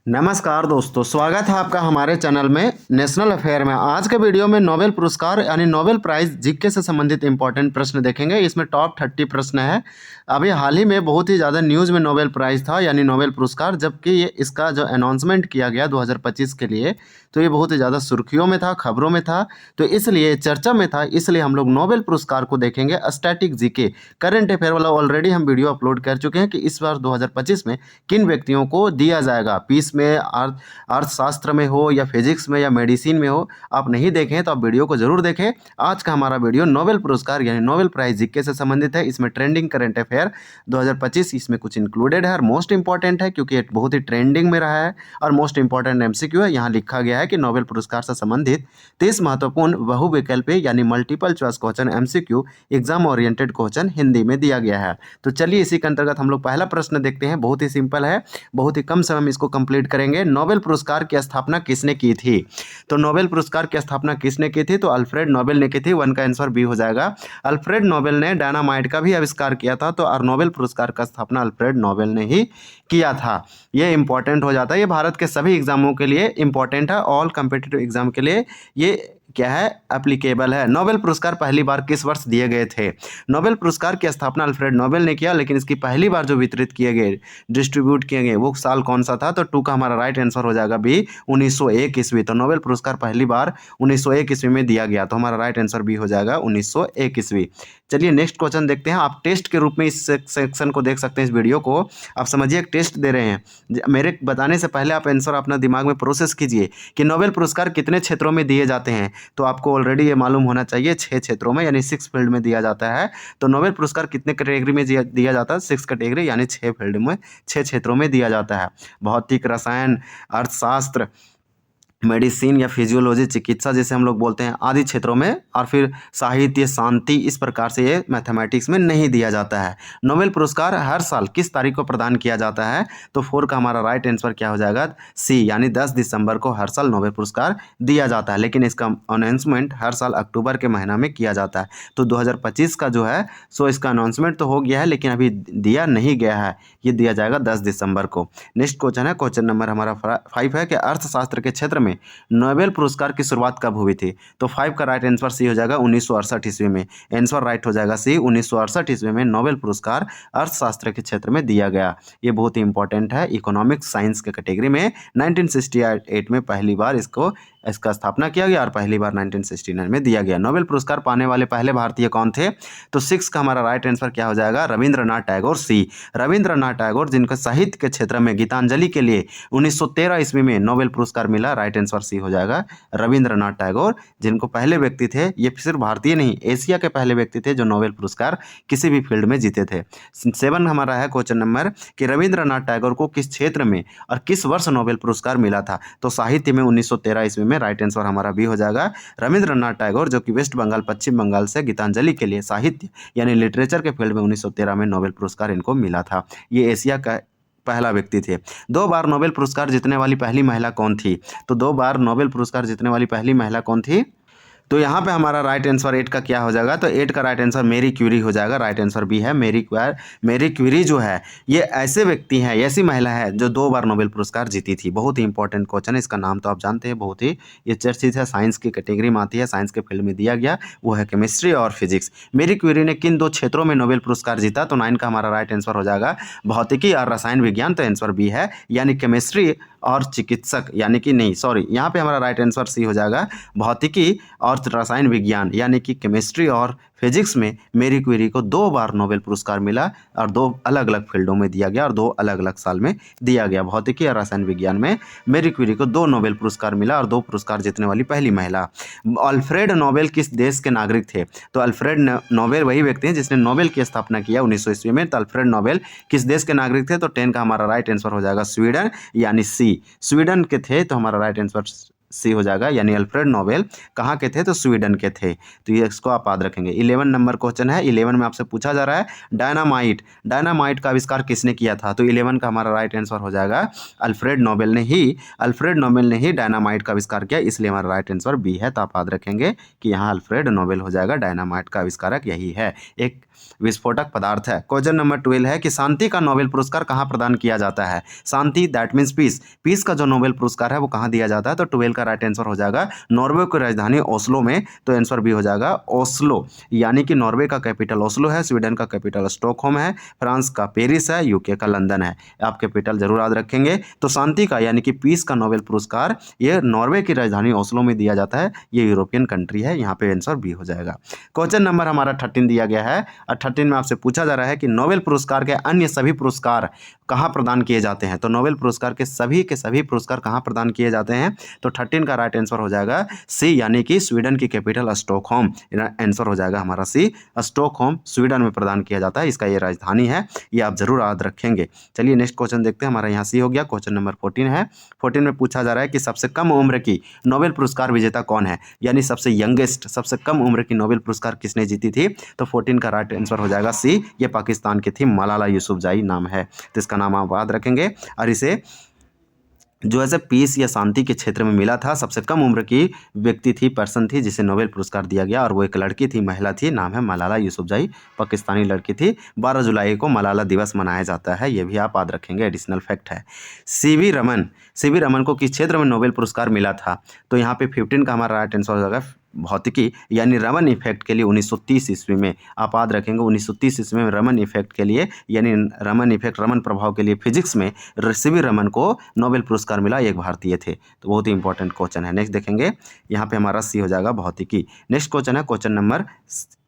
नमस्कार दोस्तों, स्वागत है आपका हमारे चैनल में नेशनल अफेयर में। आज के वीडियो में नोबेल पुरस्कार यानी नोबेल प्राइज़ जीके से संबंधित इंपॉर्टेंट प्रश्न देखेंगे। इसमें टॉप 30 प्रश्न है। अभी हाल ही में बहुत ही ज़्यादा न्यूज़ में नोबेल प्राइज़ था यानी नोबेल पुरस्कार, जबकि ये इसका जो अनाउंसमेंट किया गया 2025 के लिए, तो ये बहुत ही ज़्यादा सुर्खियों में था, खबरों में था, तो इसलिए चर्चा में था। इसलिए हम लोग नोबेल पुरस्कार को देखेंगे। स्टैटिक जीके करंट अफेयर वाला ऑलरेडी हम वीडियो अपलोड कर चुके हैं कि इस बार 2025 में किन व्यक्तियों को दिया जाएगा। पीस में, अर्थशास्त्र में हो या फिजिक्स में या मेडिसिन में हो, आप नहीं देखें तो आप वीडियो को जरूर देखें। आज का हमारा वीडियो नोबेल पुरस्कार यानी नोबेल प्राइज जीके से संबंधित है। इसमें ट्रेंडिंग करंट अफेयर 2025 इसमें कुछ इंक्लूडेड है और मोस्ट इंपॉर्टेंट है क्योंकि ये बहुत ही ट्रेंडिंग में रहा है और मोस्ट इंपॉर्टेंट एमसीक्यू है। यहाँ लिखा गया है कि नोबेल पुरस्कार से संबंधित 30 महत्वपूर्ण बहुविकल्पी यानी multiple choice question MCQ exam oriented question Hindi में दिया गया है। तो चलिए इसी के अंतर्गत हम लोग पहला प्रश्न देखते हैं। बहुत ही सिंपल है, बहुत ही कम समय में इसको कंप्लीट करेंगे। नोबेल पुरस्कार की स्थापना किसने की थी? तो नोबेल पुरस्कार की स्थापना किसने की थी? तो अल्फ्रेड नोबेल ने की थी। वन का आंसर बी हो जाएगा। अल्फ्रेड नोबेल ने डायनामाइट का भी आविष्कार किया था, तो और नोबेल पुरस्कार का स्थापना अल्फ्रेड नोबेल ने ही किया था। ये इंपॉर्टेंट हो जाता है। ये भारत के सभी एग्जामों के लिए इंपॉर्टेंट है। ऑल कॉम्पिटिटिव एग्जाम के लिए ये क्या है, एप्लीकेबल है। नोबेल पुरस्कार पहली बार किस वर्ष दिए गए थे? नोबेल पुरस्कार की स्थापना अल्फ्रेड नोबेल ने किया, लेकिन इसकी पहली बार जो वितरित किए गए, डिस्ट्रीब्यूट किए गए, वो साल कौन सा था? तो 2 का हमारा राइट आंसर हो जाएगा बी, 1901 ईस्वी। तो नोबेल पुरस्कार पहली बार 1901 ईस्वी में दिया गया, तो हमारा राइट आंसर बी हो जाएगा 1901 ईस्वी। चलिए नेक्स्ट क्वेश्चन देखते हैं। आप टेस्ट के रूप में इस सेक्शन को देख सकते हैं। इस वीडियो को आप समझिए, एक टेस्ट दे रहे हैं। मेरे बताने से पहले आप आंसर अपना दिमाग में प्रोसेस कीजिए कि नोबेल पुरस्कार कितने क्षेत्रों में दिए जाते हैं। तो आपको ऑलरेडी ये मालूम होना चाहिए, 6 क्षेत्रों में यानी 6 फील्ड में दिया जाता है। तो नोबेल पुरस्कार कितने कैटेगरी में दिया जाता है? 6 कैटेगरी यानी 6 फील्ड में, 6 क्षेत्रों में दिया जाता है। भौतिक, रसायन, अर्थशास्त्र, मेडिसिन या फिजियोलॉजी, चिकित्सा जिसे हम लोग बोलते हैं, आदि क्षेत्रों में, और फिर साहित्य, शांति, इस प्रकार से ये मैथमेटिक्स में नहीं दिया जाता है। नोबेल पुरस्कार हर साल किस तारीख को प्रदान किया जाता है? तो 4 का हमारा राइट आंसर क्या हो जाएगा? सी, यानी 10 दिसंबर को हर साल नोबेल पुरस्कार दिया जाता है, लेकिन इसका अनाउंसमेंट हर साल अक्टूबर के महीना में किया जाता है। तो 2025 का जो है सो इसका अनाउंसमेंट तो हो गया है, लेकिन अभी दिया नहीं गया है। ये दिया जाएगा 10 दिसंबर को। नेक्स्ट क्वेश्चन है, क्वेश्चन नंबर हमारा 5 है कि अर्थशास्त्र के क्षेत्र में नोबेल पुरस्कार की शुरुआत कब हुई थी? तो 5 का राइट आंसर सी हो जाएगा 1968 ईस्वी में। आंसर राइट हो जाएगा सी, 1968 ईस्वी में नोबेल पुरस्कार अर्थशास्त्र के क्षेत्र में दिया गया। ये बहुत ही इंपॉर्टेंट है। इकोनॉमिक्स साइंस के कैटेगरी में 1968 में पहली बार इसका स्थापना किया गया और पहली बार 1969 में दिया गया। नोबेल पुरस्कार पाने वाले पहले भारतीय कौन थे? तो 6 का हमारा राइट आंसर क्या हो जाएगा? रविंद्रनाथ टैगोर, सी, रविंद्रनाथ टैगोर, जिनको साहित्य के क्षेत्र में गीतांजलि के लिए 1913 ईस्वी में नोबेल पुरस्कार मिला। राइट आंसर सी हो जाएगा रविंद्रनाथ टैगोर, जिनको पहले व्यक्ति थे, ये सिर्फ भारतीय नहीं एशिया के पहले व्यक्ति थे जो नोबेल पुरस्कार किसी भी फील्ड में जीते थे। 7 हमारा है क्वेश्चन नंबर कि रविंद्रनाथ टैगोर को किस क्षेत्र में और किस वर्ष नोबेल पुरस्कार मिला था? तो साहित्य में 1913 ईस्वी में। राइट आंसर हमारा भी हो जाएगा रविंद्रनाथ टैगोर, जो कि वेस्ट बंगाल, पश्चिम बंगाल से गीतांजलि के लिए साहित्य यानी लिटरेचर के फील्ड में 1913 में नोबेल पुरस्कार इनको मिला था। ये एशिया का पहला व्यक्ति थे। 2 बार नोबेल पुरस्कार जीतने वाली पहली महिला कौन थी? तो 2 बार नोबेल पुरस्कार जीतने वाली पहली महिला कौन थी? तो यहाँ पे हमारा राइट आंसर 8 का क्या हो जाएगा? तो 8 का राइट आंसर मैरी क्यूरी हो जाएगा। राइट आंसर भी है मैरी क्यूरी जो है ये ऐसे व्यक्ति हैं, ऐसी महिला है जो 2 बार नोबेल पुरस्कार जीती थी। बहुत ही इंपॉर्टेंट क्वेश्चन है। इसका नाम तो आप जानते हैं, बहुत ही ये चर्चित है, साइंस की कैटेगरी में आती है, साइंस के फील्ड में दिया गया, वो है केमिस्ट्री और फिजिक्स। मैरी क्यूरी ने किन 2 क्षेत्रों में नोबेल पुरस्कार जीता? तो 9 का हमारा राइट आंसर हो जाएगा भौतिकी और रसायन विज्ञान। तो आंसर बी है, यानी केमिस्ट्री और चिकित्सक, यानी कि नहीं सॉरी, यहाँ पे हमारा राइट आंसर सी हो जाएगा भौतिकी और रसायन विज्ञान, यानी कि केमिस्ट्री और फिजिक्स में मैरी क्यूरी को 2 बार नोबेल पुरस्कार मिला और 2 अलग अलग फील्डों में दिया गया और 2 अलग अलग साल में दिया गया। भौतिकी और रसायन विज्ञान में मैरी क्यूरी को 2 नोबेल पुरस्कार मिला और 2 पुरस्कार जीतने वाली पहली महिला। अल्फ्रेड नोबेल किस देश के नागरिक थे? तो अल्फ्रेड नोबेल वही व्यक्ति हैं जिसने नोबेल की स्थापना किया 1900 ईस्वी में। तो अल्फ्रेड नोबेल किस देश के नागरिक थे? तो 10 का हमारा राइट आंसर हो जाएगा स्वीडन, यानी सी, स्वीडन के थे। तो हमारा राइट आंसर सी हो जाएगा, यानी अल्फ्रेड नोबेल कहाँ के थे, तो स्वीडन के थे। तो ये इसको आप याद रखेंगे। 11 नंबर क्वेश्चन है। 11 में आपसे पूछा जा रहा है डायनामाइट, डायनामाइट का आविष्कार किसने किया था, तो 11 का हमारा राइट आंसर हो जाएगा अल्फ्रेड नोबेल ने ही डायनामाइट का आविष्कार किया, इसलिए हमारा राइट आंसर बी है। तो आप याद रखेंगे कि यहाँ अल्फ्रेड नोबेल हो जाएगा, डायनामाइट का आविष्कारक यही है, एक विस्फोटक पदार्थ है। क्वेश्चन नंबर 12 है कि शांति का नोबेल पुरस्कार कहाँ प्रदान किया जाता है। शांति दैट मीन्स पीस, पीस का जो नोबेल पुरस्कार है वो कहाँ दिया जाता है, तो 12 का राइट आंसर हो जाएगा नॉर्वे की राजधानी ओस्लो में। तो आंसर भी हो जाएगा ओस्लो, यानी कि नॉर्वे का कैपिटल ओस्लो है, स्वीडन का कैपिटल स्टॉकहोम है, फ्रांस का पेरिस है, यूके का लंदन है। आप कैपिटल जरूर याद रखेंगे। तो शांति का यानी कि पीस का नोबेल पुरस्कार ये नॉर्वे की राजधानी ओस्लो में दिया जाता है, ये यूरोपियन कंट्री है, यहाँ पे आंसर बी हो जाएगा। क्वेश्चन नंबर हमारा 13 दिया गया है और 13 में आपसे पूछा जा रहा है कि नोबेल पुरस्कार के अन्य सभी पुरस्कार कहाँ प्रदान किए जाते हैं। तो नोबेल पुरस्कार के सभी पुरस्कार कहाँ प्रदान किए जाते हैं, तो 13 का राइट आंसर हो जाएगा सी, यानी कि स्वीडन की कैपिटल स्टॉकहोम। आंसर हो जाएगा हमारा सी, स्टॉकहोम स्वीडन में प्रदान किया जाता है, इसका ये राजधानी है, ये आप जरूर याद रखेंगे। चलिए नेक्स्ट क्वेश्चन देखते हैं। हमारा यहाँ सी हो गया। क्वेश्चन नंबर 14 है। 14 में पूछा जा रहा है कि सबसे कम उम्र की नोबेल पुरस्कार विजेता कौन है, यानी सबसे यंगेस्ट, सबसे कम उम्र की नोबेल पुरस्कार किसने जीती थी, तो 14 का राइट आंसर हो जाएगा सी, ये पाकिस्तान की थी, मलाला यूसुफजई नाम है। तो इसका नाम आप याद रखेंगे। और इसे जो है पीस या शांति के क्षेत्र में मिला था, सबसे कम उम्र की व्यक्ति थी, पर्सन थी, जिसे नोबेल पुरस्कार दिया गया, और वो एक लड़की थी, महिला थी, नाम है मलाला यूसुफजई, पाकिस्तानी लड़की थी। 12 जुलाई को मलाला दिवस मनाया जाता है, ये भी आप याद रखेंगे, एडिशनल फैक्ट है। सीवी रमन को किस क्षेत्र में नोबेल पुरस्कार मिला था, तो यहाँ पे 15 का हमारा राइट आंसर हो जाएगा भौतिकी, यानी रमन इफेक्ट के लिए 1930 ईस्वी में। आप याद रखेंगे 1930 ईस्वी में रमन इफेक्ट के लिए, यानी रमन इफेक्ट, रमन प्रभाव के लिए फिजिक्स में सीवी रमन को नोबेल पुरस्कार मिला, एक भारतीय थे। तो बहुत ही इंपॉर्टेंट क्वेश्चन है। नेक्स्ट देखेंगे, यहाँ पे हमारा सी हो जाएगा भौतिकी। नेक्स्ट क्वेश्चन है क्वेश्चन नंबर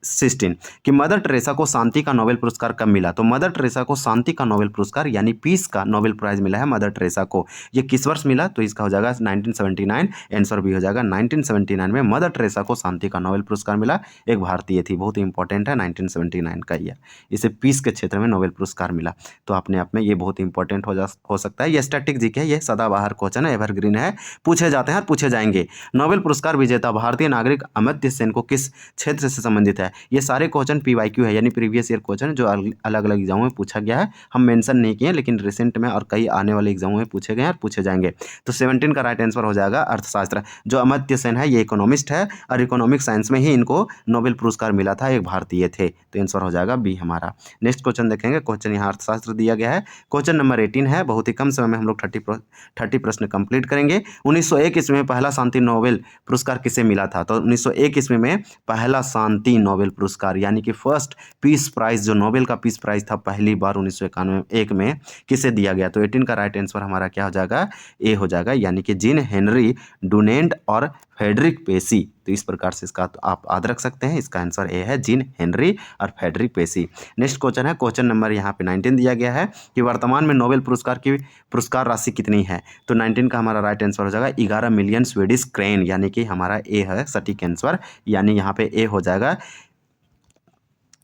16 कि मदर टेरेसा को शांति का नोबेल पुरस्कार कब मिला, तो मदर टेरेसा को शांति का नोबेल पुरस्कार यानी पीस का नोबेल प्राइज मिला है मदर टेरेसा को। ये किस वर्ष मिला, तो इसका हो जाएगा 1979, आंसर भी हो जाएगा 1979 में मदर टेरेसा को शांति का नोबेल पुरस्कार मिला, एक भारतीय थी, बहुत ही इंपॉर्टेंट है 1979 का ईयर, इसे पीस के क्षेत्र में नोबेल पुरस्कार मिला। तो अपने आप में ये बहुत इंपॉर्टेंट हो सकता है। ये स्टैटिक जीके है, ये सदाबहार क्वेश्चन है, एवरग्रीन है, पूछे जाते हैं और पूछे जाएंगे। नोबेल पुरस्कार विजेता भारतीय नागरिक अमर्त्य सेन को किस क्षेत्र से संबंधित है, ये सारे क्वेश्चन PYQ है, यानी प्रीवियस ईयर क्वेश्चन जो अलग अलग एग्जामों में पूछा गया है, हम मेंशन नहीं किए, लेकिन रिसेंट में और कई आने वाले एग्जामों में पूछे गए और पूछे जाएंगे। तो 17 का राइट आंसर हो जाएगा अर्थशास्त्र। जो अमर्त्य सेन है ये इकोनॉमिस्ट है, और इकोनॉमिक साइंस में ही इनको नोबेल पुरस्कार मिला था, एक भारतीय थे। तो आंसर हो जाएगा बी हमारा। नेक्स्ट क्वेश्चन देखेंगे, क्वेश्चन यहाँ अर्थशास्त्र दिया गया है। क्वेश्चन नंबर 18 है, बहुत ही कम समय में हम लोग 30 प्रश्न कंप्लीट करेंगे। 1901 ईस्वी में पहला शांति नोबेल पुरस्कार किसे मिला था, तो 1901 ईस्वी में पहला शांति नोबेल पुरस्कार यानी कि फर्स्ट पीस प्राइज, जो नोबेल का पीस प्राइज था, पहली बार 1991 में किसे दिया गया, तो 18 का राइट आंसर हमारा क्या हो जाएगा, ए हो जाएगा, यानी कि जीन हेनरी डुनेंट और फ्रेडरिक पेसी। तो इस प्रकार से इसका तो आप याद रख सकते हैं, इसका आंसर ए है, जीन हेनरी और फ्रेडरिक पेसी। नेक्स्ट क्वेश्चन है, क्वेश्चन नंबर यहाँ पे 19 दिया गया है कि वर्तमान में नोबेल पुरस्कार की पुरस्कार राशि कितनी है, तो 19 का हमारा राइट आंसर हो जाएगा 11 मिलियन स्वीडिश क्रेन, यानी कि हमारा ए है सटीक आंसर, यानी यहाँ पे ए हो जाएगा,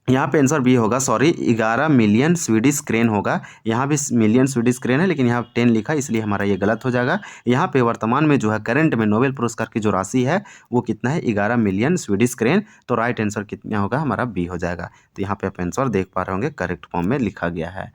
यहाँ पे आंसर बी होगा, सॉरी 11 मिलियन स्वीडिश क्रेन होगा, यहाँ भी मिलियन स्वीडिश क्रेन है, लेकिन यहाँ 10 लिखा, इसलिए हमारा ये गलत हो जाएगा। यहाँ पे वर्तमान में जो है करंट में नोबेल पुरस्कार की जो राशि है वो कितना है, 11 मिलियन स्वीडिश क्रेन। तो राइट आंसर कितना होगा, हमारा बी हो जाएगा। तो यहाँ पे आप आंसर देख पा रहे होंगे, करेक्ट फॉर्म में लिखा गया है।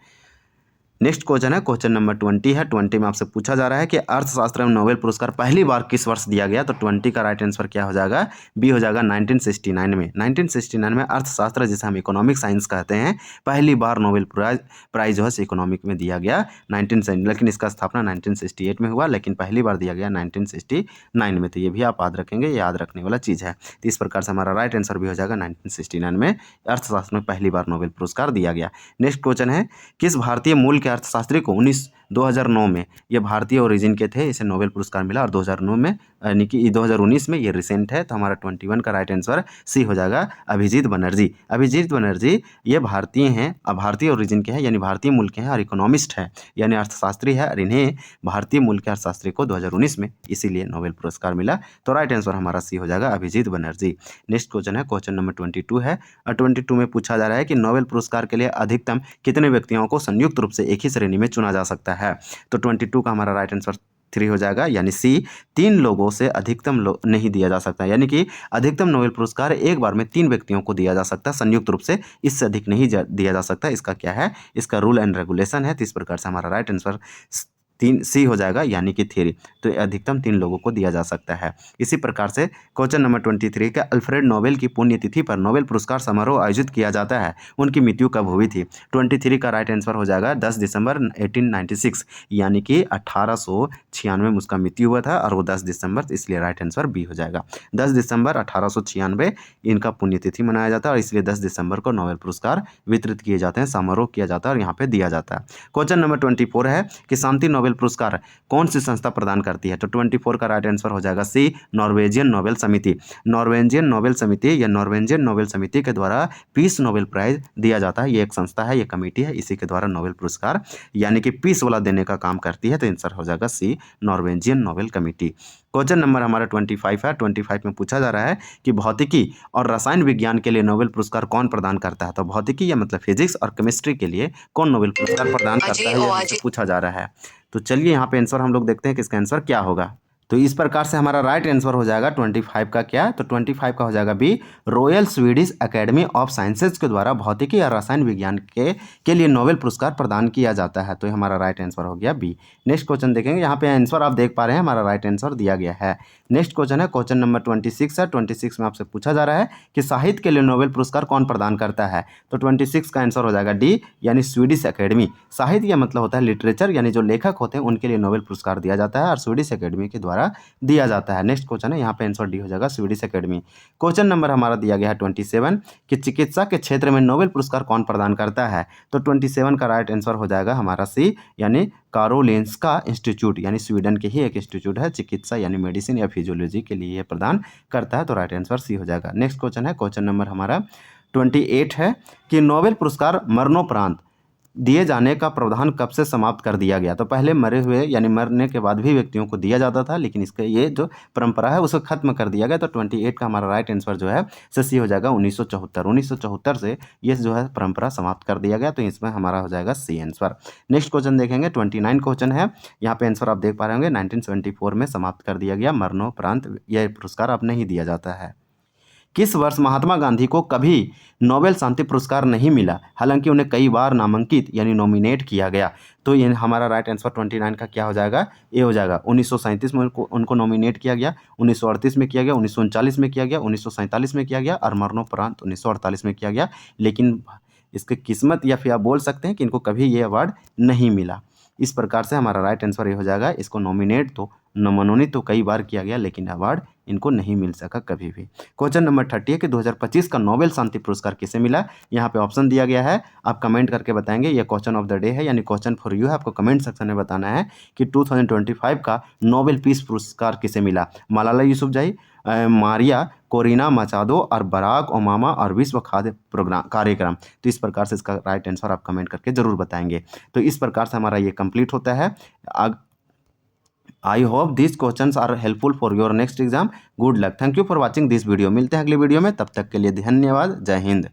नेक्स्ट क्वेश्चन है, क्वेश्चन नंबर 20 है। 20 में आपसे पूछा जा रहा है कि अर्थशास्त्र में नोबेल पुरस्कार पहली बार किस वर्ष दिया गया, तो 20 का राइट आंसर क्या हो जाएगा, बी हो जाएगा 1969 में। 1969 में अर्थशास्त्र, जिसे हम इकोनॉमिक साइंस कहते हैं, पहली बार नोबेल प्राइज जो है इकोनॉमिक में दिया गया 1970, लेकिन इसका स्थापना 1968 में हुआ, लेकिन पहली बार दिया गया 1969 में। तो ये भी आप याद रखेंगे, याद रखने वाला चीज़ है। तो इस प्रकार से हमारा राइट आंसर भी हो जाएगा 1969 में अर्थशास्त्र में पहली बार नोबेल पुरस्कार दिया गया। नेक्स्ट क्वेश्चन है, किस भारतीय मूल अर्थशास्त्री को 2009 में, ये भारतीय ओरिजिन के थे, इसे नोबेल पुरस्कार मिला, और 2009 में यानी कि 2019 में, ये रिसेंट है। तो हमारा 21 का राइट आंसर सी हो जाएगा, अभिजीत बनर्जी। अभिजीत बनर्जी ये भारतीय हैं, भारतीय ओरिजिन के हैं, यानी भारतीय मूल के हैं, और इकोनॉमिस्ट है, यानी अर्थशास्त्री है, और इन्हें भारतीय मूल के अर्थशास्त्री को 2019 में इसीलिए नोबेल पुरस्कार मिला। तो राइट आंसर हमारा सी हो जाएगा, अभिजीत बनर्जी। नेक्स्ट क्वेश्चन है, क्वेश्चन नंबर 22 है, और 22 में पूछा जा रहा है कि नोबेल पुरस्कार के लिए अधिकतम कितने व्यक्तियों को संयुक्त रूप से एक ही श्रेणी में चुना जा सकता है, तो 22 का हमारा राइट आंसर 3 हो जाएगा, यानी सी 3 लोगों से अधिकतम नहीं दिया जा सकता, यानी कि अधिकतम नोबेल पुरस्कार एक बार में 3 व्यक्तियों को दिया जा सकता है संयुक्त रूप से, इससे अधिक नहीं दिया जा सकता। इसका क्या है, इसका रूल एंड रेगुलेशन है। तो इस प्रकार से हमारा राइट आंसर 3 सी हो जाएगा, यानी कि 3। तो अधिकतम 3 लोगों को दिया जा सकता है। इसी प्रकार से क्वेश्चन नंबर 23 का अल्फ्रेड नोबेल की पुण्यतिथि पर नोबेल पुरस्कार समारोह आयोजित किया जाता है, उनकी मृत्यु कब हुई थी? 23 का राइट आंसर हो जाएगा 10 दिसंबर 1896, यानी कि 1896 में उसका मृत्यु हुआ था और वो 10 दिसंबर, इसलिए राइट आंसर बी हो जाएगा। 10 दिसंबर 1896 इनका पुण्यतिथि मनाया जाता है और इसलिए 10 दिसंबर को नोबेल पुरस्कार वितरित किए जाते हैं, समारोह किया जाता है और यहाँ पे दिया जाता है। क्वेश्चन नंबर 24 है कि शांति नोबेल पुरस्कार कौन सी संस्था प्रदान करती है? तो 24 का राइट आंसर हो जाएगा सी, नॉर्वेजियन नोबेल समिति। नॉर्वेजियन नोबेल समिति या नॉर्वेजियन नोबेल समिति के द्वारा पीस नोबेल प्राइज दिया जाता है। ये एक संस्था है, ये कमेटी है, इसी के द्वारा नोबेल पुरस्कार यानी कि पीस वाला देने का काम करती है। तो आंसर हो जाएगा C, Norwegian Nobel committee. Question number हमारा 25 है। 25 में पूछा जा रहा है कि भौतिकी और रसायन विज्ञान के लिए नोबेल पुरस्कार कौन प्रदान करता है? तो भौतिकी या मतलब फिजिक्स और केमिस्ट्री के लिए कौन नोबेल पुरस्कार प्रदान करता है, ये हमसे पूछा जा रहा है। तो चलिए यहाँ पे आंसर हम लोग देखते हैं कि इसका आंसर क्या होगा। तो इस प्रकार से हमारा राइट आंसर हो जाएगा 25 का क्या? तो 25 का हो जाएगा B, royal Swedish academy of sciences के द्वारा भौतिकी और रसायन विज्ञान के लिए नोबेल पुरस्कार प्रदान किया जाता है। तो हमारा राइट आंसर हो गया बी। नेक्स्ट क्वेश्चन देखेंगे, यहाँ पे आंसर आप देख पा रहे हैं, हमारा राइट आंसर दिया गया है। नेक्स्ट क्वेश्चन है क्वेश्चन नंबर 26 है। 26 में आपसे पूछा जा रहा है कि साहित्य के लिए नोबेल पुरस्कार कौन प्रदान करता है? तो 26 का आंसर हो जाएगा डी, यानी स्वीडिश एकेडमी। साहित्य का मतलब होता है लिटरेचर, यानी जो लेखक होते हैं उनके लिए नोबेल पुरस्कार दिया जाता है और स्वीडिश एकेडमी के द्वारा दिया जाता है। नेक्स्ट क्वेश्चन है, यहाँ पे आंसर डी हो जाएगा, स्वीडिश एकेडमी। क्वेश्चन नंबर हमारा दिया गया है 27 कि चिकित्सा के क्षेत्र में नोबेल पुरस्कार कौन प्रदान करता है? तो 27 का राइट आंसर हो जाएगा हमारा सी, यानी कारोलिंस्का इंस्टीट्यूट, यानी स्वीडन के ही एक इंस्टीट्यूट है, चिकित्सा यानी मेडिसिन या फिजियोलॉजी के लिए प्रदान करता है। तो राइट आंसर सी हो जाएगा। नेक्स्ट क्वेश्चन है, क्वेश्चन नंबर हमारा 28 है कि नोबेल पुरस्कार मरणोपरांत दिए जाने का प्रावधान कब से समाप्त कर दिया गया? तो पहले मरे हुए यानी मरने के बाद भी व्यक्तियों को दिया जाता था, लेकिन इसका ये जो परंपरा है उसको खत्म कर दिया गया। तो 28 का हमारा राइट आंसर जो है सी हो जाएगा 1974। 1974 से ये जो है परंपरा समाप्त कर दिया गया। तो इसमें हमारा हो जाएगा सी आंसर। नेक्स्ट क्वेश्चन देखेंगे, 29 क्वेश्चन है। यहाँ पे आंसर आप देख पा रहे होंगे 1974 में समाप्त कर दिया गया, मरणोपरांत यह पुरस्कार अब नहीं दिया जाता है। किस वर्ष महात्मा गांधी को कभी नोबेल शांति पुरस्कार नहीं मिला, हालांकि उन्हें कई बार नामांकित यानी नॉमिनेट किया गया? तो ये हमारा राइट आंसर 29 का क्या हो जाएगा? ए हो जाएगा। 1937 में उनको नॉमिनेट किया गया, 1938 में किया गया, 1939 में किया गया, 1947 में किया गया और मरणोपरांत 1948 में किया गया। लेकिन इसकी किस्मत या फिर आप बोल सकते हैं कि इनको कभी ये अवार्ड नहीं मिला। इस प्रकार से हमारा राइट आंसर ये हो जाएगा, इसको नॉमिनेट तो मनोनीत तो कई बार किया गया, लेकिन अवार्ड इनको नहीं मिल सका कभी भी। क्वेश्चन नंबर 30 है कि 2025 का नोबेल शांति पुरस्कार किसे मिला? यहाँ पे ऑप्शन दिया गया है, आप कमेंट करके बताएंगे। ये क्वेश्चन ऑफ द डे है, यानी क्वेश्चन फॉर यू है, आपको कमेंट सेक्शन में बताना है कि 2025 का नोबेल पीस पुरस्कार किसे मिला? मलाला यूसुफजई, मारिया कोरिना मचादो और बराक ओबामा और विश्व खाद्य प्रोग्राम कार्यक्रम। तो इस प्रकार से इसका राइट आंसर आप कमेंट करके जरूर बताएंगे। तो इस प्रकार से हमारा ये कंप्लीट होता है। I hope this questions are helpful for your next exam. Good luck, thank you for watching this video. मिलते हैं अगले वीडियो में, तब तक के लिए धन्यवाद। जय हिंद।